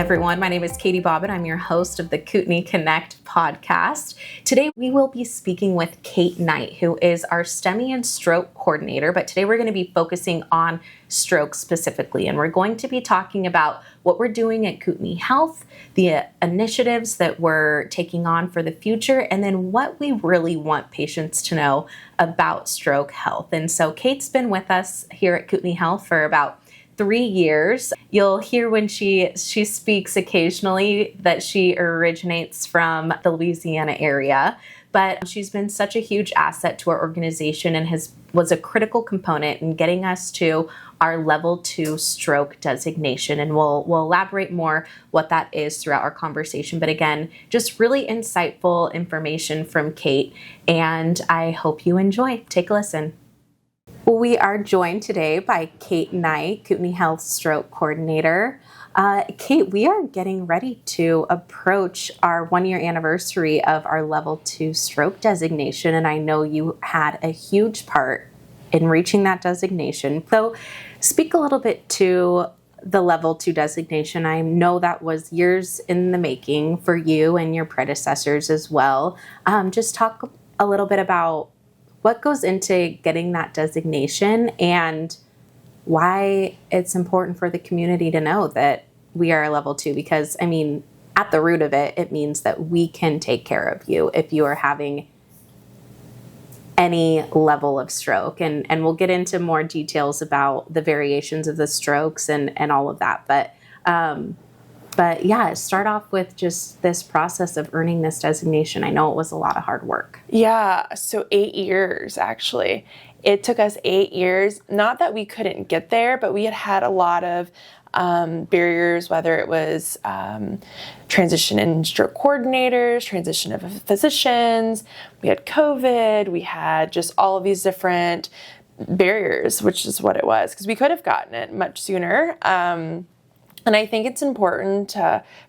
everyone. My name is Katie Bobbin. I'm your host of the Kootenai Connect Podcast. Today, we will be speaking with Kate Knight, who is our STEMI and stroke coordinator. But today, we're going to be focusing on stroke specifically. And we're going to be talking about what we're doing at Kootenai Health, the initiatives that we're taking on for the future, and then what we really want patients to know about stroke health. And so Kate's been with us here at Kootenai Health for about 3 years. You'll hear when she speaks occasionally that she originates from the Louisiana area, but she's been such a huge asset to our organization and was a critical component in getting us to our level 2 stroke designation. And we'll elaborate more what that is throughout our conversation. But again, just really insightful information from Kate, and I hope you enjoy. Take a listen. We are joined today by Kate Knight, Kootenai Health Stroke Coordinator. Kate, we are getting ready to approach our 1-year anniversary of our Level 2 stroke designation, and I know you had a huge part in reaching that designation. So speak a little bit to the Level 2 designation. I know that was years in the making for you and your predecessors as well. Just talk a little bit about what goes into getting that designation and why it's important for the community to know that we are a level 2, because I mean, at the root of it, it means that we can take care of you if you are having any level of stroke. And we'll get into more details about the variations of the strokes and all of that. But yeah, start off with just this process of earning this designation. I know it was a lot of hard work. Yeah, so 8 years actually. It took us 8 years. Not that we couldn't get there, but we had a lot of barriers, whether it was transition in stroke coordinators, transition of physicians. We had COVID. We had just all of these different barriers, which is what it was, because we could have gotten it much sooner. And I think it's important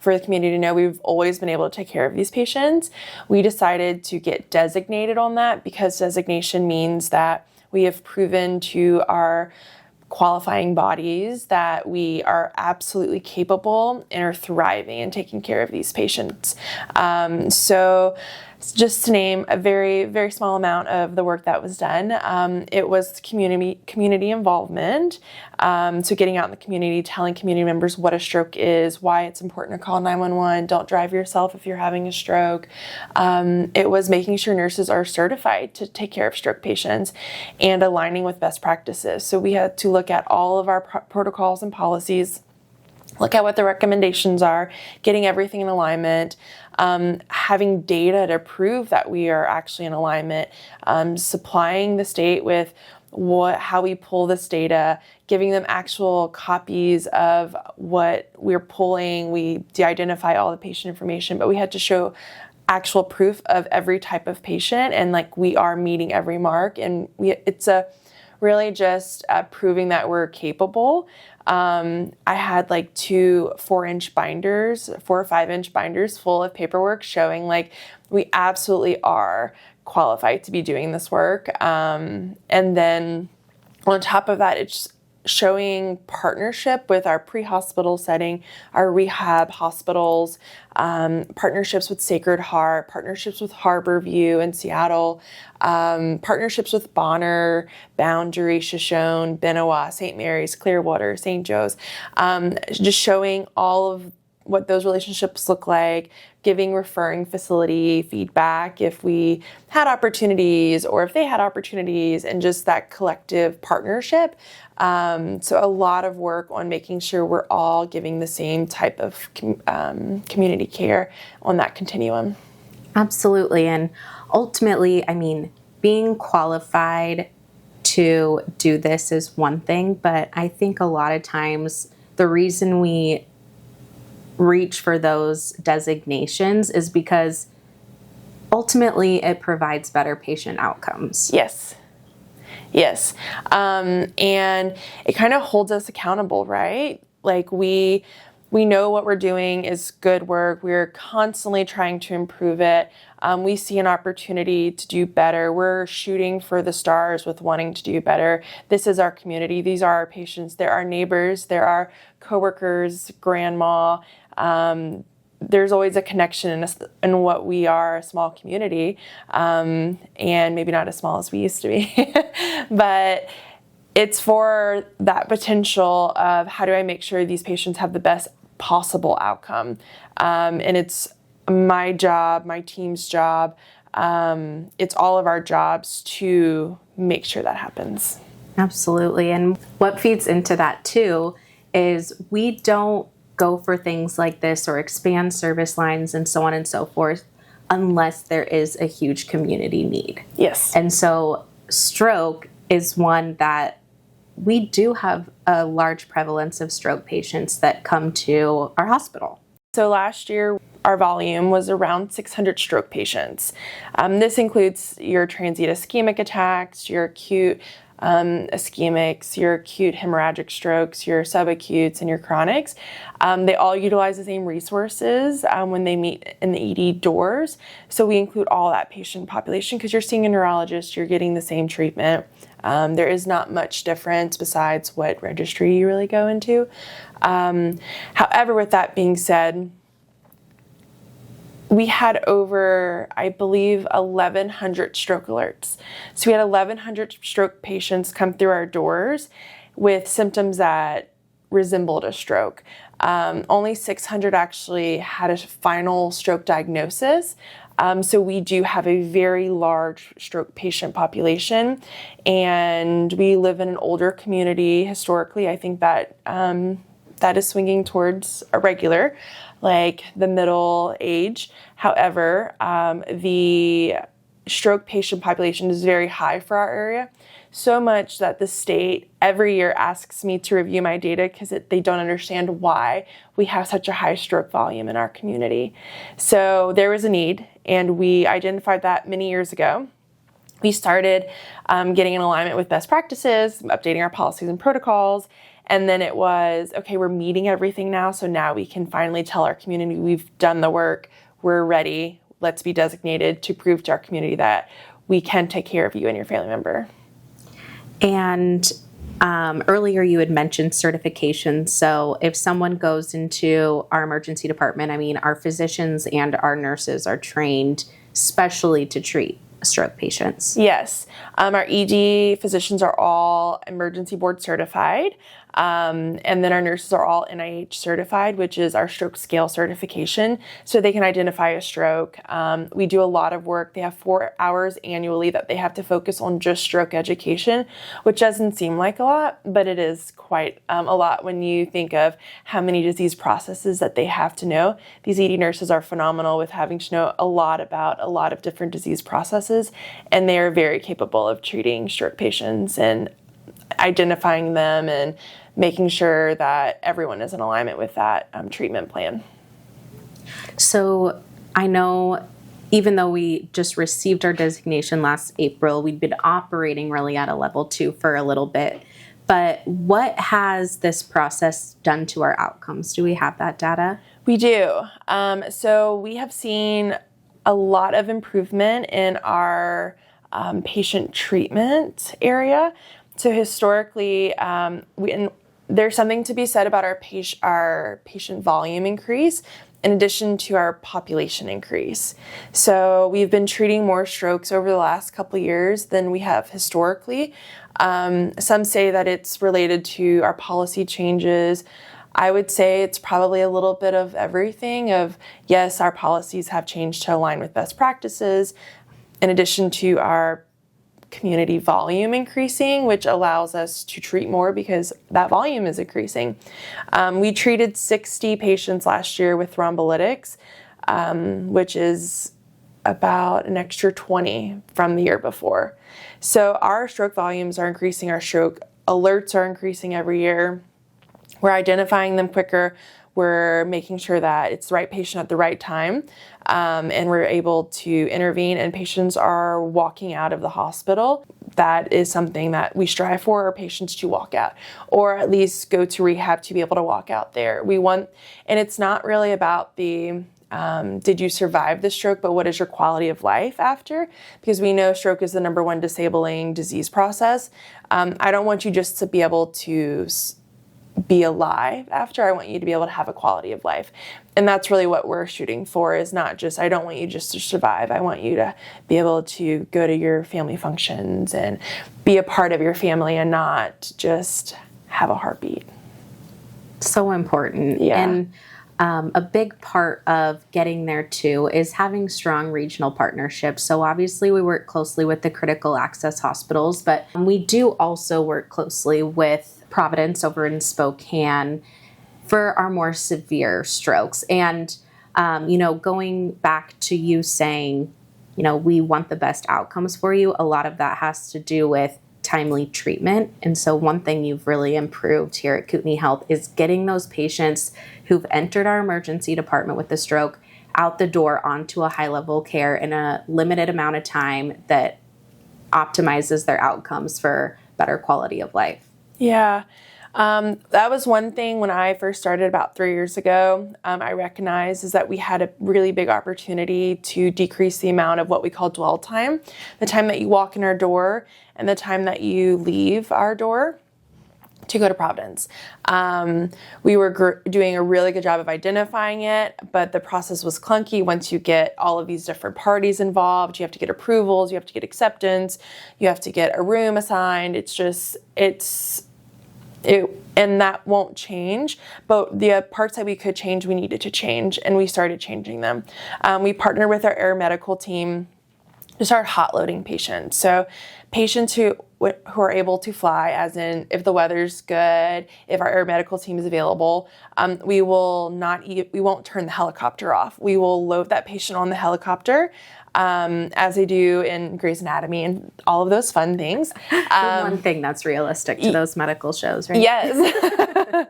for the community to know we've always been able to take care of these patients. We decided to get designated on that because designation means that we have proven to our qualifying bodies that we are absolutely capable and are thriving in taking care of these patients. So just to name a very, very small amount of the work that was done, it was community involvement. So getting out in the community, telling community members what a stroke is, why it's important to call 911, don't drive yourself if you're having a stroke. It was making sure nurses are certified to take care of stroke patients and aligning with best practices. So we had to look at all of our protocols and policies, look at what the recommendations are, getting everything in alignment, having data to prove that we are actually in alignment, supplying the state with how we pull this data, giving them actual copies of what we're pulling. We de-identify all the patient information, but we had to show actual proof of every type of patient, and like we are meeting every mark. And it's really just proving that we're capable. I had like 2 4-inch binders, 4 or 5-inch binders full of paperwork showing like we absolutely are qualified to be doing this work. And then on top of that, it's showing partnership with our pre-hospital setting, our rehab hospitals, partnerships with Sacred Heart, partnerships with Harborview in Seattle, partnerships with Bonner, Boundary, Shoshone, Benoit, St. Mary's, Clearwater, St. Joe's, just showing all of what those relationships look like, giving referring facility feedback if we had opportunities or if they had opportunities, and just that collective partnership. So a lot of work on making sure we're all giving the same type of community care on that continuum. Absolutely. And ultimately, I mean, being qualified to do this is one thing, but I think a lot of times the reason we reach for those designations is because ultimately it provides better patient outcomes. Yes. And it kind of holds us accountable, right? Like we know what we're doing is good work. We're constantly trying to improve it. We see an opportunity to do better. We're shooting for the stars with wanting to do better. This is our community. These are our patients. They're our neighbors. They're our coworkers, grandma, There's always a connection in what we are, a small community, and maybe not as small as we used to be, but it's for that potential of how do I make sure these patients have the best possible outcome. And it's my job, my team's job, it's all of our jobs to make sure that happens. Absolutely. And what feeds into that too is we don't go for things like this or expand service lines and so on and so forth unless there is a huge community need. Yes. And so stroke is one that we do have a large prevalence of stroke patients that come to our hospital. So last year, our volume was around 600 stroke patients. This includes your transient ischemic attacks, your acute ischemics, your acute hemorrhagic strokes, your subacutes, and your chronics. They all utilize the same resources when they meet in the ED doors. So we include all that patient population because you're seeing a neurologist, you're getting the same treatment. There is not much difference besides what registry you really go into. However, with that being said, we had over, I believe, 1,100 stroke alerts. So we had 1,100 stroke patients come through our doors with symptoms that resembled a stroke. Only 600 actually had a final stroke diagnosis. So we do have a very large stroke patient population, and we live in an older community historically. I think that that is swinging towards a regular, like the middle age. However, the stroke patient population is very high for our area, so much that the state every year asks me to review my data because they don't understand why we have such a high stroke volume in our community. So there was a need, and we identified that many years ago. We started getting in alignment with best practices, updating our policies and protocols. And then it was, okay, we're meeting everything now. So now we can finally tell our community we've done the work. We're ready. Let's be designated to prove to our community that we can take care of you and your family member. And earlier you had mentioned certification. So if someone goes into our emergency department, I mean, our physicians and our nurses are trained specially to treat stroke patients. Yes. Our ED physicians are all emergency board certified. And then our nurses are all NIH certified, which is our stroke scale certification, so they can identify a stroke. We do a lot of work. They have 4 hours annually that they have to focus on just stroke education, which doesn't seem like a lot, but it is quite a lot when you think of how many disease processes that they have to know. These ED nurses are phenomenal with having to know a lot about a lot of different disease processes, and they are very capable of treating stroke patients and identifying them and making sure that everyone is in alignment with that treatment plan. So I know even though we just received our designation last April, we'd been operating really at a level 2 for a little bit. But what has this process done to our outcomes? Do we have that data? We do. So we have seen a lot of improvement in our patient treatment area. So historically, there's something to be said about our patient volume increase in addition to our population increase. So we've been treating more strokes over the last couple of years than we have historically. Some say that it's related to our policy changes. I would say it's probably a little bit of everything of, yes, our policies have changed to align with best practices, in addition to our community volume increasing, which allows us to treat more because that volume is increasing. We treated 60 patients last year with thrombolytics, which is about an extra 20 from the year before. So our stroke volumes are increasing, our stroke alerts are increasing every year. We're identifying them quicker. We're making sure that it's the right patient at the right time, and we're able to intervene, and patients are walking out of the hospital. That is something that we strive for, our patients to walk out, or at least go to rehab to be able to walk out there. And it's not really about the did you survive the stroke, but what is your quality of life after? Because we know stroke is the number one disabling disease process. I don't want you just to be able to be alive after. I want you to be able to have a quality of life. And that's really what we're shooting for, is not just, I don't want you just to survive. I want you to be able to go to your family functions and be a part of your family and not just have a heartbeat. So important. Yeah. And a big part of getting there too is having strong regional partnerships. So obviously we work closely with the critical access hospitals, but we do also work closely with Providence over in Spokane for our more severe strokes. And, going back to you saying, we want the best outcomes for you, a lot of that has to do with timely treatment. And so one thing you've really improved here at Kootenai Health is getting those patients who've entered our emergency department with a stroke out the door onto a high-level care in a limited amount of time that optimizes their outcomes for better quality of life. Yeah. That was one thing when I first started about 3 years ago. I recognized is that we had a really big opportunity to decrease the amount of what we call dwell time, the time that you walk in our door and the time that you leave our door to go to Providence. We were doing a really good job of identifying it, but the process was clunky. Once you get all of these different parties involved, you have to get approvals, you have to get acceptance, you have to get a room assigned. And that won't change, but the parts that we could change, we needed to change, and we started changing them. We partnered with our air medical team to start hot loading patients. So patients who are able to fly, as in if the weather's good, if our air medical team is available, we won't turn the helicopter off. We will load that patient on the helicopter, as they do in Grey's Anatomy and all of those fun things. The one thing that's realistic to those medical shows, right? Yes.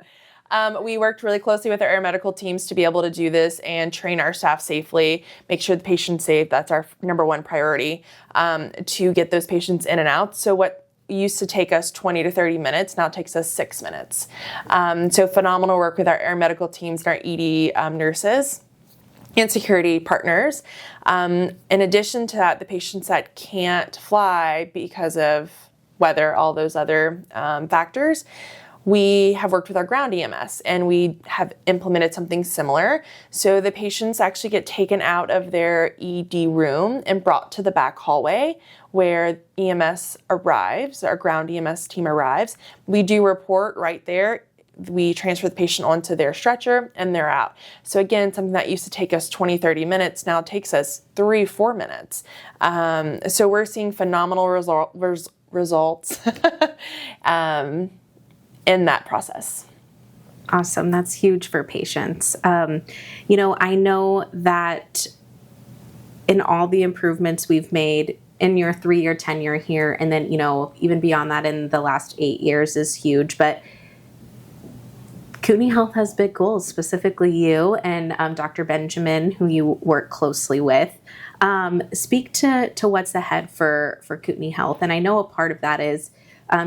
We worked really closely with our air medical teams to be able to do this and train our staff safely, make sure the patient's safe. That's our number one priority, to get those patients in and out. So what used to take us 20 to 30 minutes now takes us 6 minutes. So phenomenal work with our air medical teams and our ED nurses and security partners. In addition to that, the patients that can't fly because of weather, all those other factors, we have worked with our ground EMS and we have implemented something similar. So the patients actually get taken out of their ED room and brought to the back hallway where EMS arrives, our ground EMS team arrives. We do report right there. We transfer the patient onto their stretcher and they're out. So again, something that used to take us 20, 30 minutes now takes us 3-4 minutes. So we're seeing phenomenal results in that process. Awesome. That's huge for patients. I know that in all the improvements we've made in your 3-year tenure here, and then, even beyond that in the last 8 years is huge, but Kootenai Health has big goals, specifically you and Dr. Benjamin, who you work closely with. Speak to what's ahead for Kootenai Health. And I know a part of that is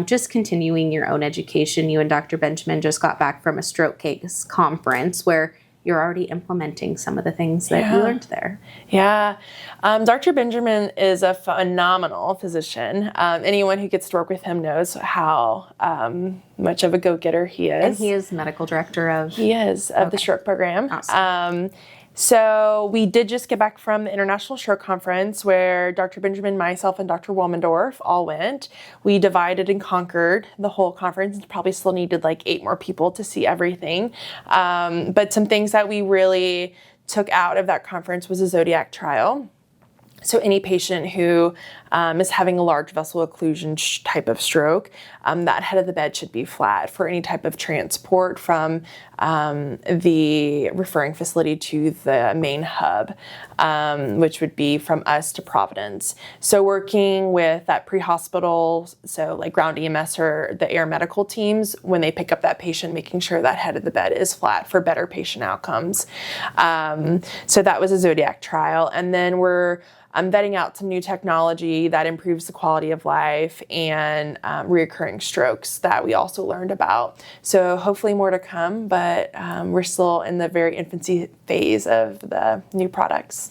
just continuing your own education. You and Dr. Benjamin just got back from a stroke case conference where you're already implementing some of the things that you learned there. Yeah. Dr. Benjamin is a phenomenal physician. Anyone who gets to work with him knows how much of a go-getter he is. And he is medical director of? He is, of the stroke program. Awesome. So we did just get back from the International Stroke Conference where Dr. Benjamin, myself, and Dr. Womendorf all went. We divided and conquered the whole conference. Probably still needed like 8 more people to see everything. But some things that we really took out of that conference was a Zodiac trial. So any patient who is having a large vessel occlusion type of stroke, that head of the bed should be flat for any type of transport from the referring facility to the main hub, which would be from us to Providence. So working with that pre-hospital, so like ground EMS or the air medical teams, when they pick up that patient, making sure that head of the bed is flat for better patient outcomes. So that was a Zodiac trial. And then we're vetting out some new technology that improves the quality of life and reoccurring strokes that we also learned about. So hopefully more to come, but we're still in the very infancy phase of the new products.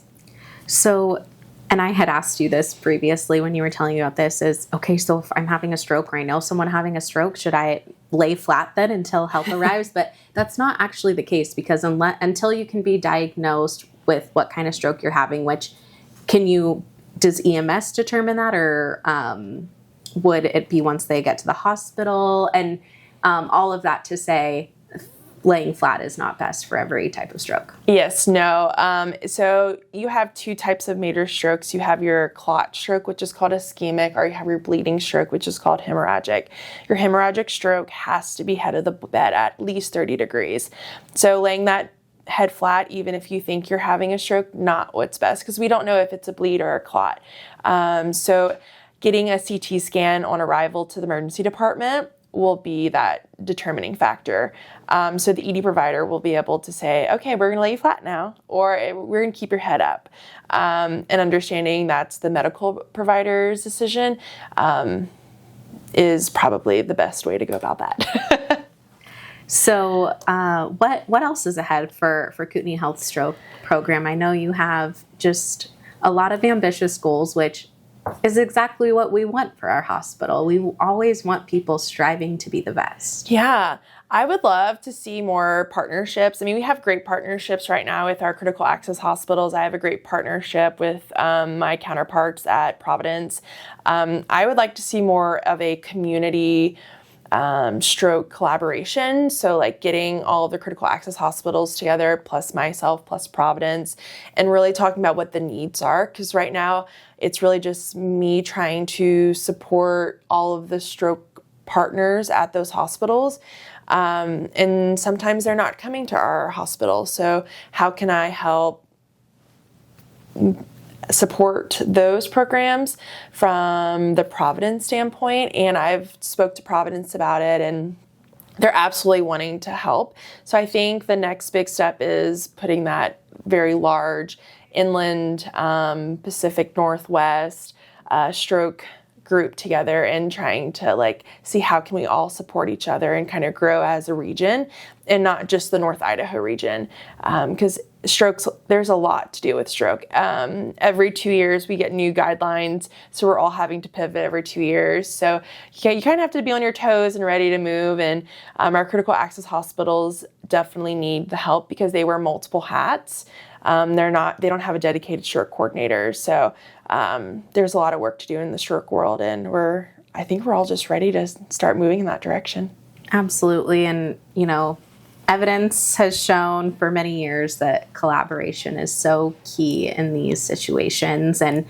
So, and I had asked you this previously when you were telling me about this is, okay, so if I'm having a stroke or I know someone having a stroke, should I lay flat then until help arrives. But that's not actually the case, because until you can be diagnosed with what kind of stroke you're having, does EMS determine that, or would it be once they get to the hospital? And all of that to say, laying flat is not best for every type of stroke. Yes, no. So you have two types of major strokes. You have your clot stroke, which is called ischemic, or you have your bleeding stroke, which is called hemorrhagic. Your hemorrhagic stroke has to be head of the bed at least 30 degrees. So laying that head flat, even if you think you're having a stroke, not what's best, because we don't know if it's a bleed or a clot. So getting a CT scan on arrival to the emergency department will be that determining factor. So the ED provider will be able to say, okay, we're going to lay you flat now, or we're going to keep your head up. And understanding that's the medical provider's decision is probably the best way to go about that. So what else is ahead for Kootenai Health Stroke Program? I know you have just a lot of ambitious goals, which is exactly what we want for our hospital. We always want people striving to be the best. Yeah, I would love to see more partnerships. I mean, we have great partnerships right now with our critical access hospitals. I have a great partnership with my counterparts at Providence. I would like to see more of a community stroke collaboration. So like getting all of the critical access hospitals together, plus myself, plus Providence, and really talking about what the needs are. Because right now it's really just me trying to support all of the stroke partners at those hospitals. And sometimes they're not coming to our hospital. So how can I help support those programs from the Providence standpoint? And I've spoke to Providence about it, and they're absolutely wanting to help. So I think the next big step is putting that very large inland Pacific Northwest stroke group together and trying to see how can we all support each other and kind of grow as a region, and not just the North Idaho region, because strokes, there's a lot to do with stroke. Every 2 years we get new guidelines, so we're all having to pivot every 2 years. So you kind of have to be on your toes and ready to move. And our critical access hospitals definitely need the help because they wear multiple hats. They don't have a dedicated stroke coordinator. So there's a lot of work to do in the stroke world, and I think we're all just ready to start moving in that direction. Absolutely. And, evidence has shown for many years that collaboration is so key in these situations. And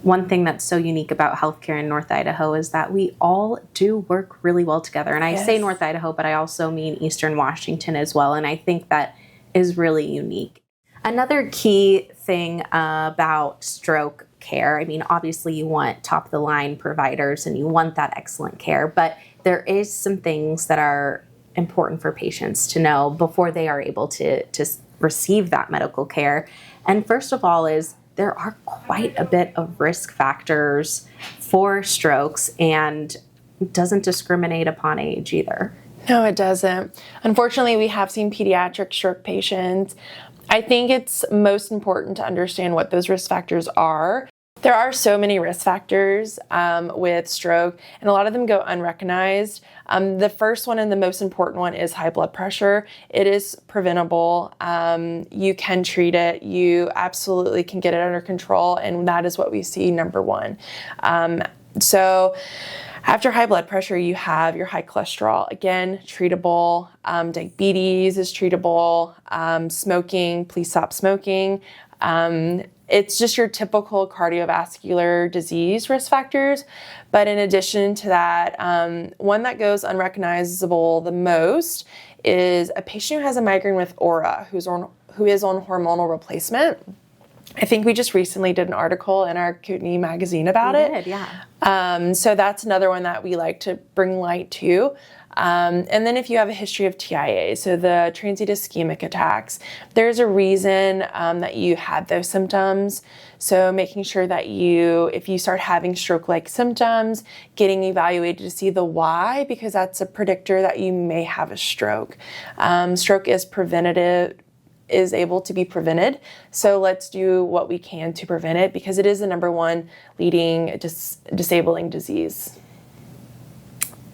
one thing that's so unique about healthcare in North Idaho is that we all do work really well together. And I say North Idaho, but I also mean Eastern Washington as well. And I think that is really unique. Another key thing about stroke care, I mean, obviously you want top of the line providers and you want that excellent care, but there is some things that are important for patients to know before they are able to receive that medical care. And first of all is there are quite a bit of risk factors for strokes, and it doesn't discriminate upon age either. No, it doesn't. Unfortunately, we have seen pediatric stroke patients. I think it's most important to understand what those risk factors are. There are so many risk factors with stroke, and a lot of them go unrecognized. The first one and the most important one is high blood pressure. It is preventable. You can treat it. You absolutely can get it under control, and that is what we see, number one. So after high blood pressure, you have your high cholesterol. Again, treatable. Diabetes is treatable. Smoking, please stop smoking. It's just your typical cardiovascular disease risk factors. But in addition to that, one that goes unrecognizable the most is a patient who has a migraine with aura, who is on hormonal replacement. I think we just recently did an article in our Kootenai magazine about it. We did, yeah. So that's another one that we like to bring light to. And then if you have a history of TIA, so the transient ischemic attacks, there's a reason that you had those symptoms. So making sure that if you start having stroke-like symptoms, getting evaluated to see the why, because that's a predictor that you may have a stroke. Stroke is able to be prevented. So let's do what we can to prevent it, because it is the number one leading disabling disease.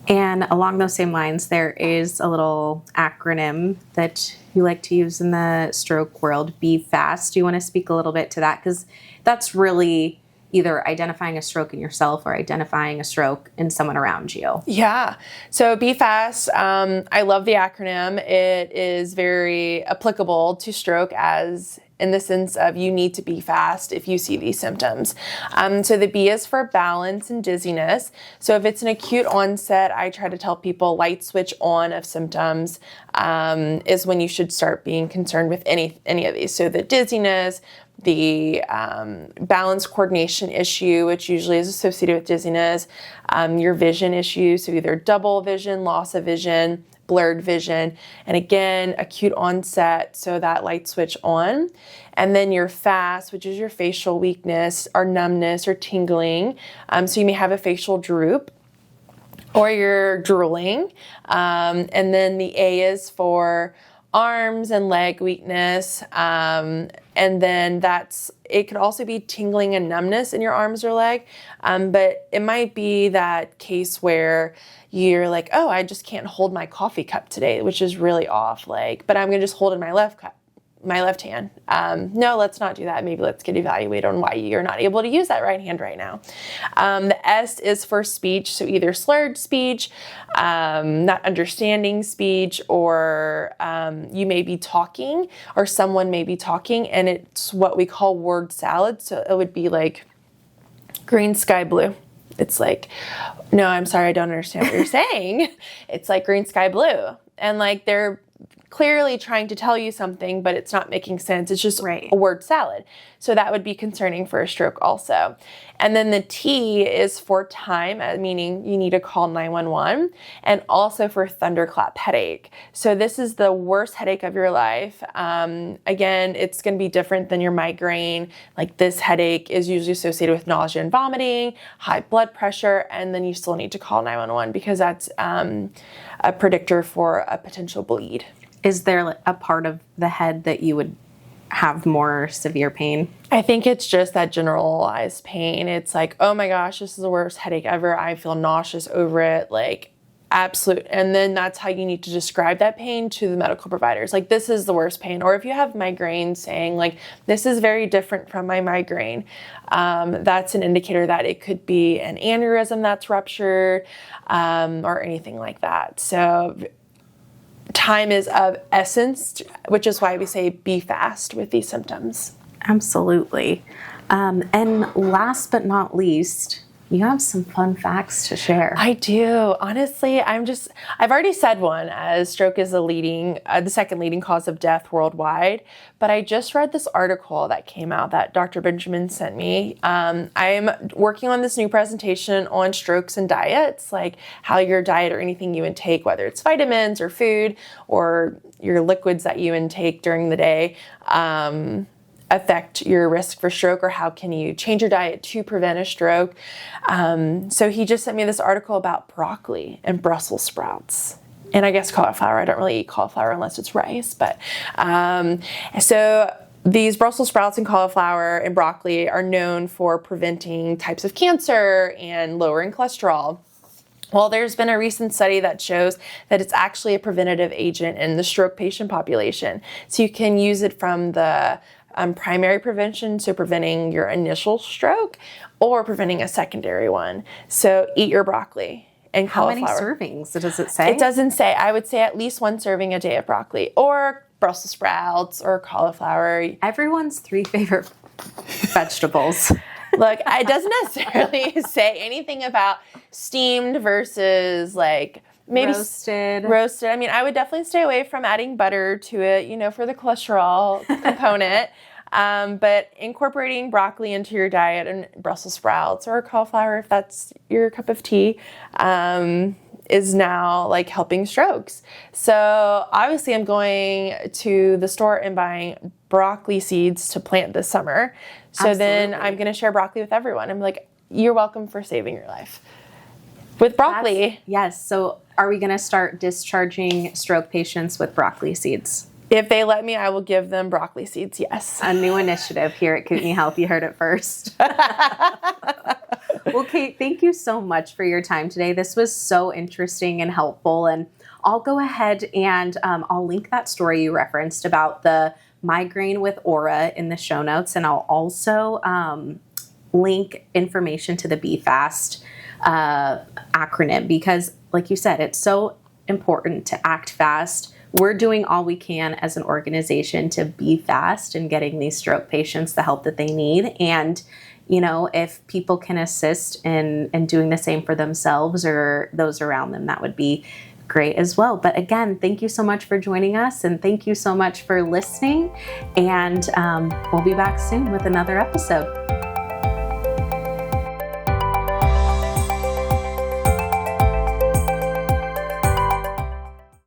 And along those same lines, there is a little acronym that you like to use in the stroke world, Be Fast. Do you want to speak a little bit to that? Because that's really either identifying a stroke in yourself or identifying a stroke in someone around you. Yeah. So Be Fast, I love the acronym. It is very applicable to stroke as in the sense of you need to be fast if you see these symptoms. So the B is for balance and dizziness. So if it's an acute onset, I try to tell people light switch on of symptoms is when you should start being concerned with any of these. So the dizziness, the balance coordination issue, which usually is associated with dizziness, your vision issue, so either double vision, loss of vision, blurred vision, and again, acute onset, so that light switch on. And then your fast, which is your facial weakness or numbness or tingling. So you may have a facial droop or you're drooling. And then the A is for arms and leg weakness. And then it could also be tingling and numbness in your arms or leg. But it might be that case where you're like, oh, I just can't hold my coffee cup today, which is really off. But I'm going to just hold in my left hand. No, let's not do that. Maybe let's get evaluated on why you're not able to use that right hand right now. The S is for speech. So either slurred speech, not understanding speech, or you may be talking or someone may be talking and it's what we call word salad. So it would be like green, sky, blue. It's like, no, I'm sorry, I don't understand what you're saying. It's like green, sky, blue. And they're clearly trying to tell you something, but it's not making sense. It's just a word salad. So that would be concerning for a stroke also. And then the T is for time, meaning you need to call 911, and also for thunderclap headache. So this is the worst headache of your life. Again, it's going to be different than your migraine. This headache is usually associated with nausea and vomiting, high blood pressure, and then you still need to call 911 because that's a predictor for a potential bleed. Is there a part of the head that you would have more severe pain? I think it's just that generalized pain. It's like, oh my gosh, this is the worst headache ever. I feel nauseous over it, absolute. And then that's how you need to describe that pain to the medical providers. This is the worst pain. Or if you have migraine, saying this is very different from my migraine. That's an indicator that it could be an aneurysm that's ruptured or anything like that. So time is of essence, which is why we say be fast with these symptoms. Absolutely. And last but not least, you have some fun facts to share. I do. Honestly, I've already said one, as stroke is the second leading cause of death worldwide. But I just read this article that came out that Dr. Benjamin sent me. I'm working on this new presentation on strokes and diets, how your diet or anything you intake, whether it's vitamins or food or your liquids that you intake during the day, affect your risk for stroke, or how can you change your diet to prevent a stroke. So he just sent me this article about broccoli and Brussels sprouts. And I guess cauliflower. I don't really eat cauliflower unless it's rice. But so these Brussels sprouts and cauliflower and broccoli are known for preventing types of cancer and lowering cholesterol. Well, there's been a recent study that shows that it's actually a preventative agent in the stroke patient population. So you can use it from the primary prevention, so preventing your initial stroke, or preventing a secondary one. So eat your broccoli and cauliflower. How many servings does it say? It doesn't say. I would say at least one serving a day of broccoli, or Brussels sprouts, or cauliflower. Everyone's 3 favorite vegetables. Look, it doesn't necessarily say anything about steamed versus maybe roasted. I mean, I would definitely stay away from adding butter to it, for the cholesterol component. But incorporating broccoli into your diet and Brussels sprouts or cauliflower, if that's your cup of tea, is now helping strokes. So obviously I'm going to the store and buying broccoli seeds to plant this summer. So Then I'm going to share broccoli with everyone. I'm you're welcome for saving your life. With broccoli. Yes. So are we going to start discharging stroke patients with broccoli seeds? If they let me, I will give them broccoli seeds, yes. A new initiative here at Kootenai Health. You heard it first. Well, Kate, thank you so much for your time today. This was so interesting and helpful. And I'll go ahead and I'll link that story you referenced about the migraine with aura in the show notes. And I'll also link information to the Be Fast acronym, because like you said, it's so important to act fast. We're doing all we can as an organization to be fast in getting these stroke patients the help that they need. And, you know, if people can assist in doing the same for themselves or those around them, that would be great as well. But again, thank you so much for joining us, and thank you so much for listening. And we'll be back soon with another episode.